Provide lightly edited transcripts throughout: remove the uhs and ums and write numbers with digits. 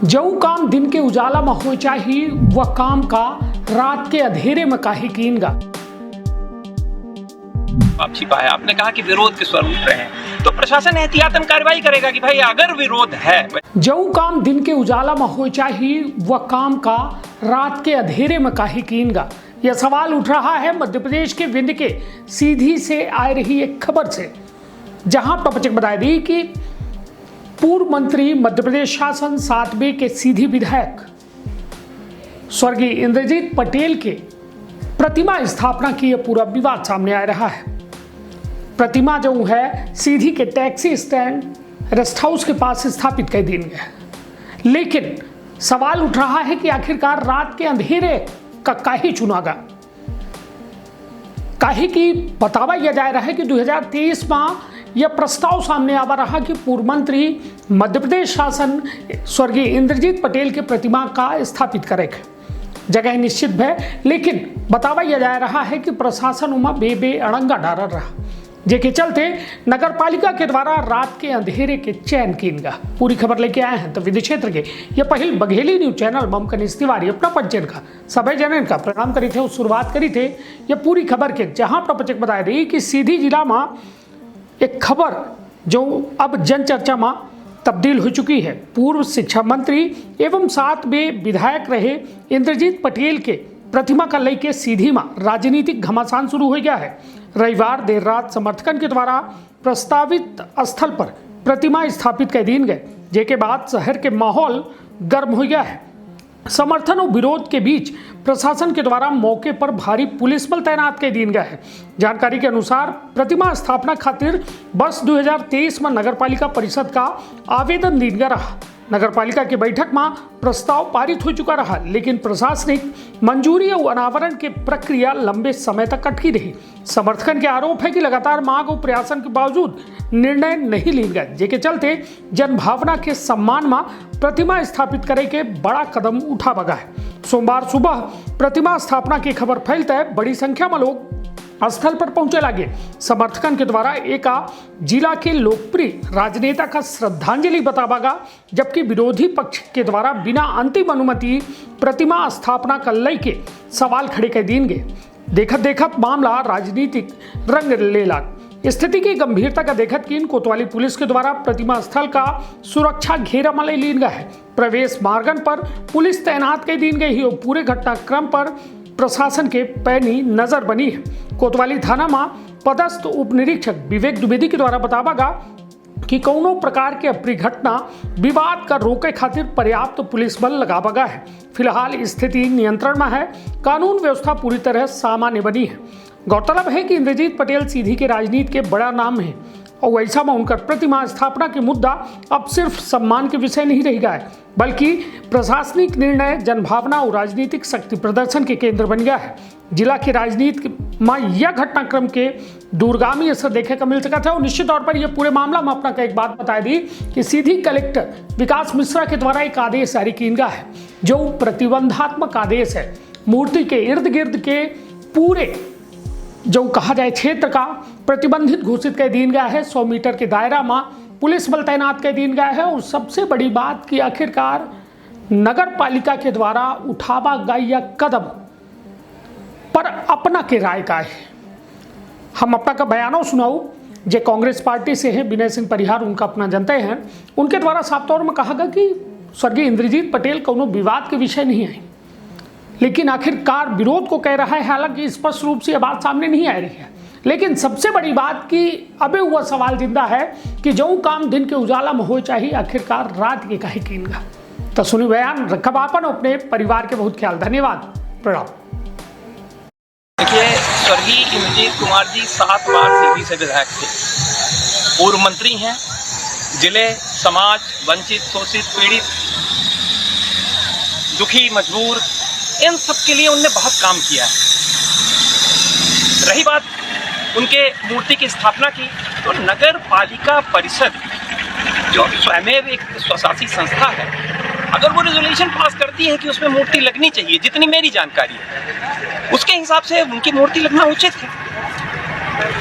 जऊ काम दिन के उजाला में हो चाही वह काम का रात के अंधेरे में काहे कीनगा। आप छिपा है, आपने कहा कि विरोध के स्वर उठ रहे हैं तो प्रशासन एहतियातन कार्रवाई करेगा कि भाई अगर विरोध है। जऊ काम दिन के उजाला में हो चाही वह काम का रात के अंधेरे में काहे कीनगा। यह सवाल उठ रहा है मध्य प्रदेश के विंध्य के सीधी से आ रही एक खबर से, जहां प्रपंच बता दी कि पूर्व मंत्री मध्य प्रदेश शासन 7वें के सीधी विधायक स्वर्गीय इंद्रजीत पटेल के प्रतिमा स्थापना की यह पूरा विवाद सामने आ रहा है। प्रतिमा जो है सीधी के टैक्सी स्टैंड रेस्ट हाउस के पास स्थापित कर दी गई, लेकिन सवाल उठ रहा है कि आखिरकार रात के अंधेरे का काहे चुना गया। काहे की बतावा यह जा रहा है कि 2023 में यह प्रस्ताव सामने आ रहा कि पूर्व मंत्री मध्य प्रदेश शासन स्वर्गीय इंद्रजीत पटेल के प्रतिमा का स्थापित करेगा। जगह निश्चित है, लेकिन बतावा यह जा रहा है कि प्रशासन उमा बे अड़ंगा डाल रहा, जेके चलते नगर पालिका के द्वारा रात के अंधेरे के चैन कीनगा। पूरी खबर लेके आए हैं तो विधि क्षेत्र के यह पहल बघेली न्यूज चैनल मम कनिष्ठ तिवारी अपना पंचन का सभी जनन का प्रणाम करी थे और शुरुआत करी थे यह पूरी खबर के, जहां प्रपंचक बता रही कि सीधी जिला में एक खबर जो अब जन चर्चा में तब्दील हो चुकी है। पूर्व शिक्षा मंत्री एवं 7वें विधायक रहे इंद्रजीत पटेल के प्रतिमा का लेके सीधी में राजनीतिक घमासान शुरू हो गया है। रविवार देर रात समर्थकन के द्वारा प्रस्तावित स्थल पर प्रतिमा स्थापित कर दी गए, जेके बाद शहर के माहौल गर्म हो गया है। समर्थन और विरोध के बीच प्रशासन के द्वारा मौके पर भारी पुलिस बल तैनात कर दी गया है। जानकारी के अनुसार प्रतिमा स्थापना खातिर वर्ष 2023 में नगर पालिका परिषद का आवेदन दी गया रहा। नगर पालिका की बैठक में प्रस्ताव पारित हो चुका रहा, लेकिन प्रशासनिक मंजूरी और अनावरण की प्रक्रिया लंबे समय तक अटकी रही। समर्थकन के आरोप है कि लगातार मांग और प्रयासन के बावजूद निर्णय नहीं लिया गया, जिसके चलते जनभावना के सम्मान में प्रतिमा स्थापित करे के बड़ा कदम उठा बगा है। सोमवार सुबह प्रतिमा स्थापना की खबर फैलते है बड़ी संख्या में लोग स्थल पर पहुंचे लगे। समर्थकन के द्वारा एक जिला के लोकप्रिय राजनेता का श्रद्धांजलि बतावागा, जबकि विरोधी पक्ष के द्वारा बिना अंतिम अनुमति प्रतिमा स्थापना कर लेके सवाल खड़े कर दी गए। देखत देखत मामला राजनीतिक रंग ले लगा। स्थिति की गंभीरता का देखत कीन कोतवाली पुलिस के द्वारा प्रतिमा स्थल का सुरक्षा घेरा में ले ली गया है। प्रवेश मार्गन पर पुलिस तैनात कर दी गई है और पूरे घटनाक्रम पर प्रशासन के पैनी नजर बनी है। कोतवाली थाना में पदस्थ उप निरीक्षक विवेक द्विवेदी के द्वारा बतावागा कि कौनो प्रकार के अप्रिय घटना विवाद का रोके खातिर पर्याप्त पुलिस बल लगावागा है। फिलहाल स्थिति नियंत्रण में है, कानून व्यवस्था पूरी तरह सामान्य बनी है। गौरतलब है कि इंद्रजीत पटेल सीधी के राजनीति के बड़ा नाम है और वैसा में उनका प्रतिमा स्थापना के मुद्दा अब सिर्फ सम्मान के विषय नहीं रह गया है, बल्कि प्रशासनिक निर्णय, जनभावना और राजनीतिक शक्ति प्रदर्शन के केंद्र बन गया है। जिला की राजनीति में यह घटनाक्रम के दूरगामी असर देखे का मिल सका था और निश्चित तौर पर यह पूरे मामला में अपना एक बात बता दी कि सीधी कलेक्टर विकास मिश्रा के द्वारा एक आदेश जारी किया गया है, जो प्रतिबंधात्मक आदेश है। मूर्ति के इर्द गिर्द के पूरे जो कहा जाए क्षेत्र का प्रतिबंधित घोषित कर दी गया है। 100 मीटर के दायरा में पुलिस बल तैनात कर दी गया है। और सबसे बड़ी बात कि आखिरकार नगर पालिका के द्वारा उठावा गया कदम पर अपना के राय का है। हम अपना का बयानों सुनाऊ जो कांग्रेस पार्टी से है, विनय सिंह परिहार उनका अपना जनता हैं, उनके द्वारा साफ तौर में कहा गया कि स्वर्गीय इंद्रजीत पटेल कोनो विवाद के विषय नहीं है, लेकिन आखिरकार विरोध को कह रहा है। हालांकि स्पष्ट रूप से यह बात सामने नहीं आ रही है, लेकिन सबसे बड़ी बात कि अबे हुआ सवाल जिंदा है कि जो काम दिन के उजाला में हो चाहिए आखिरकार रात के काहे कीनगा। तो सुनी बयान, रखब आपन अपने परिवार के बहुत ख्याल। धन्यवाद, प्रणाम। देखिए, स्वर्गीय इंद्रजीत कुमार जी 7 बार सीधी से विधायक थे, पूर्व मंत्री हैं। जिले, समाज, वंचित, शोषित, पीड़ित, दुखी, मजबूर, इन सब के लिए उनने बहुत काम किया है। रही बात उनके मूर्ति की स्थापना की, तो नगर पालिका परिषद जो स्वयं एक स्वशासी संस्था है, अगर वो रेजोल्यूशन पास करती है कि उसमें मूर्ति लगनी चाहिए, जितनी मेरी जानकारी है उसके हिसाब से उनकी मूर्ति लगना उचित है।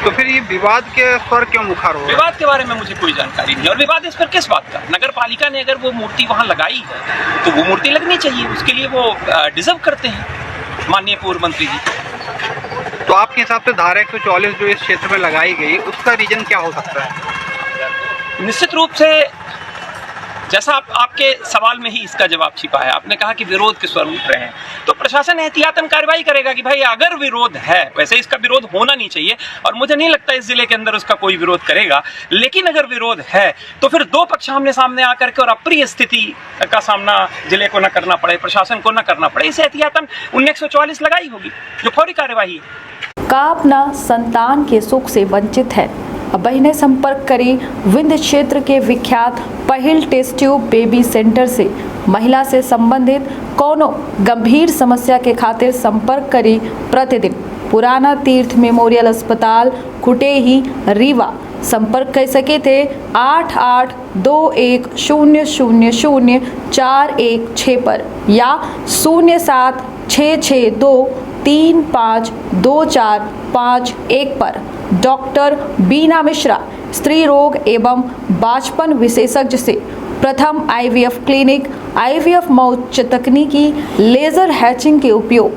तो फिर ये विवाद के स्वर क्यों मुखार हो रहा है? विवाद के बारे में मुझे कोई जानकारी नहीं, और विवाद इस पर किस बात का? नगर पालिका ने अगर वो मूर्ति वहां लगाई है तो वो मूर्ति लगनी चाहिए, उसके लिए वो डिजर्व करते हैं माननीय पूर्व मंत्री जी। तो आपके हिसाब से धारा 144 जो इस क्षेत्र में लगाई गई, उसका रीजन क्या हो सकता है? निश्चित रूप से जैसा आपके सवाल में ही इसका जवाब छिपा है। आपने कहा कि विरोध के स्वर उठ रहे हैं, तो प्रशासन एहतियातन कार्रवाई करेगा कि भाई अगर विरोध है, वैसे इसका विरोध होना नहीं चाहिए और मुझे नहीं लगता इस जिले के अंदर उसका कोई विरोध करेगा, लेकिन अगर विरोध है तो फिर दो पक्ष आमने सामने आकर के और अप्रिय स्थिति का सामना जिले को न करना पड़े, प्रशासन को न करना पड़े, इसे एहतियातन 1944 लगाई होगी जो फौरी कार्यवाही है। का अपना संतान के सुख से वंचित है। अब बहने संपर्क करी विंध्य क्षेत्र के विख्यात पहिल टेस्ट ट्यूब बेबी सेंटर से। महिला से संबंधित कोनो गंभीर समस्या के खातिर संपर्क करी प्रतिदिन पुराना तीर्थ मेमोरियल अस्पताल कुटेही रीवा। संपर्क कर सके थे 8821000416 पर या 0766235245 पर। डॉक्टर बीना मिश्रा स्त्री रोग एवं बांझपन विशेषज्ञ से प्रथम IVF क्लिनिक, IVF मौत तकनीकी, लेजर हैचिंग के उपयोग,